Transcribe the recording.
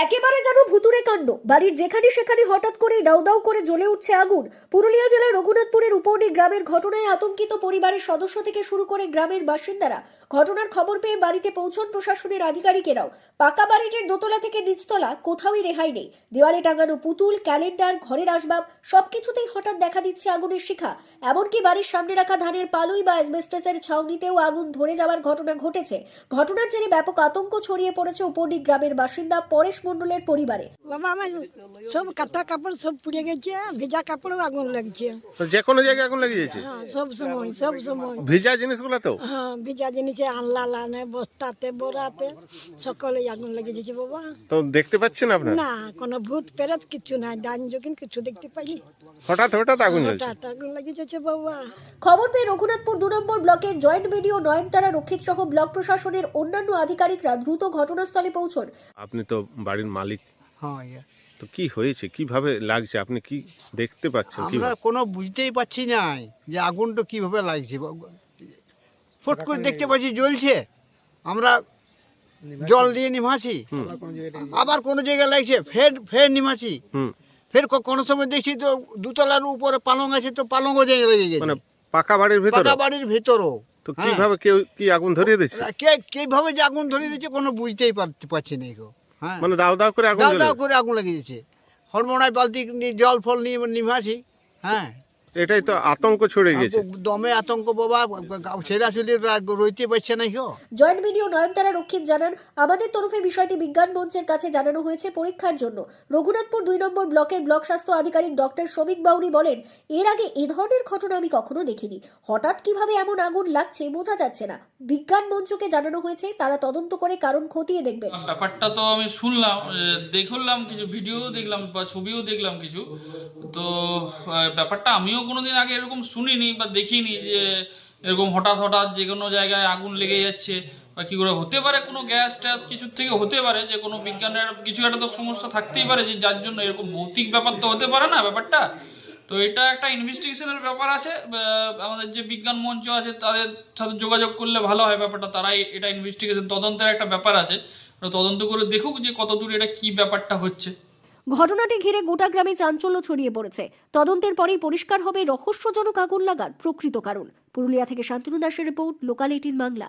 একেবারে যেন ভুতুড়ে কাণ্ড। বাড়ির যেখানে সেখানে হঠাৎ করে দাউ দাউ করে জ্বলে উঠছে আগুন। পুরুলিয়া জেলার রঘুনাথপুরের উপরডি গ্রামের ঘটনায় আতঙ্কিত পরিবারের সদস্য থেকে শুরু করে গ্রামের বাসিন্দারা। ঘটনার খবর পেয়ে বাড়িতে পৌঁছন প্রশাসনের আধিকারিকেরাও। পাকা বাড়িটির দোতলা থেকে নিচতলা কোথাওই রেহাই নেই। দেওয়ালে টাঙানো পুতুল, ক্যালেন্ডার, ঘরের আসবাব সবকিছুতেই হঠাৎ দেখা দিচ্ছে আগুনের শিখা। এমনকি বাড়ির সামনে রাখা ধানের পালুই বা অ্যাসবেস্টসের ছাউনিতেও আগুন ধরে যাওয়ার ঘটনা ঘটেছে। ঘটনার জেরে ব্যাপক আতঙ্ক ছড়িয়ে পড়েছে উপরডি গ্রামের বাসিন্দা পরেশ মণ্ডলের পরিবারে। বাবা, আমার সব কাঁথা কাপড় সব পুড়ে গেছে, ভেজা কাপড়েও আগুন লাগছে। তো যে কোনো জায়গায় আগুন লাগিয়েছে? হ্যাঁ, সব সময় ভিজা জিনিসগুলো তো? হ্যাঁ, ভেজা জিনিসে আনলা লানে বস্তাতে বড়াতে সকলে আগুন লেগে গেছে বাবা। তো দেখতে পাচ্ছেন আপনারা? না, কোনো ভূত প্রেত কিছু নাই, ডান যোগিন কিছু দেখতে পাইনি। হঠাৎ হঠাৎ আগুন জ্বলছে। হঠাৎ আগুন লেগে যাচ্ছে বাবা। খবর পেয়ে রঘুনাথপুর 2 নম্বর ব্লকের জয়েন্ট বিডিও নয়নতারা রক্ষিত সহ ব্লক প্রশাসনের অন্যান্য আধিকারিকরা দ্রুত ঘটনাস্থলে পৌঁছন। আপনি তো বাড়ির মালিক, হ্যাঁ, ইয়া। তো কি হয়েছে, কিভাবে লাগছে, আপনি কি দেখতে পাচ্ছেন? আমরা কিভাবে? কোনো বুঝতেই পারছি না যে আগুনটা কিভাবে লাগছে। ফট করে দেখতে পাচ্ছি জ্বলছে, আমরা জল দিয়ে নিভাছি, আবার কোনো জায়গায় লাগছে ফের ফের নিভাছি, হুম, ফের কোনো সময় দেখছি তো দুতলার উপরে পালং আছে, তো পালংও জায়গায় লেগে গেছে, মানে পাকা বাড়ির ভিতরে? পাকা বাড়ির ভিতরও। তো কিভাবে কেউ কি আগুন ধরিয়ে দিচ্ছে? কিভাবে যে আগুন ধরিয়ে দিচ্ছে কোনো বুঝতেই পারছি না গো। হ্যাঁ, মানে দাও দাও করে আগুন দাও জ্বলে? দাও করে আগুন লেগে যাচ্ছে। হরমোনায় বালতি নিয়ে জল ফল নিয়ে নিভাছি। হ্যাঁ, এটাই তো আতঙ্ক ছড়ে গেছে। দমে আতঙ্ক বাবা, ছেড়াছুলি রইতে পারছে না কেউ। জয়েন্ট বিডিও নয়নতারা রক্ষিত জানান, আমাদের তরফে বিষয়টি বিজ্ঞান মঞ্চের কাছে জানানো হয়েছে পরীক্ষার জন্য। রঘুনাথপুর 2 নম্বর ব্লকের ব্লক স্বাস্থ্য আধিকারিক ডক্টর শ্রমিক বাউরি বলেন, এর আগে এ ধরনের ঘটনা আমি কখনো দেখিনি। হঠাৎ কিভাবে এমন আগুন লাগছে বোঝা যাচ্ছে না। বিজ্ঞান মঞ্চকে জানানো হয়েছে, তারা তদন্ত করে কারণ খতিয়ে দেখবেন। ব্যাপারটা তো আমি শুনলাম, দেখলাম কিছু ভিডিও দেখলাম বা ছবিও দেখলাম কিছু। তো ব্যাপারটা আমিও কোনোদিন আগে এরকম শুনিনি বা দেখিনি যে এরকম হঠাৎ হঠাৎ যে কোনো জায়গায় আগুন লেগে যাচ্ছে বা কি করে হতে পারে। কোনো গ্যাস ট্যাস কিছুর থেকে হতে পারে, যে কোনো বিজ্ঞানের কিছু একটা তো সমস্যা থাকতেই পারে, যে যার জন্য এরকম ভৌতিক ব্যাপার তো হতে পারে না ব্যাপারটা। তো এটা একটা ইনভেস্টিগেশনের ব্যাপার আছে। আমাদের যে বিজ্ঞান মঞ্চ আছে তাদের সাথে যোগাযোগ করলে ভালো হয় ব্যাপারটা। তারাই এটা ইনভেস্টিগেশন তদন্তের একটা ব্যাপার আছে, তদন্ত করে দেখুক যে কতদূর এটা কি ব্যাপারটা হচ্ছে। ঘটনাটি ঘিরে গোটা গ্রামে চাঞ্চল্য ছড়িয়ে পড়েছে। তদন্তের পরেই পরিষ্কার হবে রহস্যজনক আগুন লাগার প্রকৃত কারণ। পুরুলিয়া থেকে শান্তনু দাসের রিপোর্ট, লোকাল 18 বাংলা।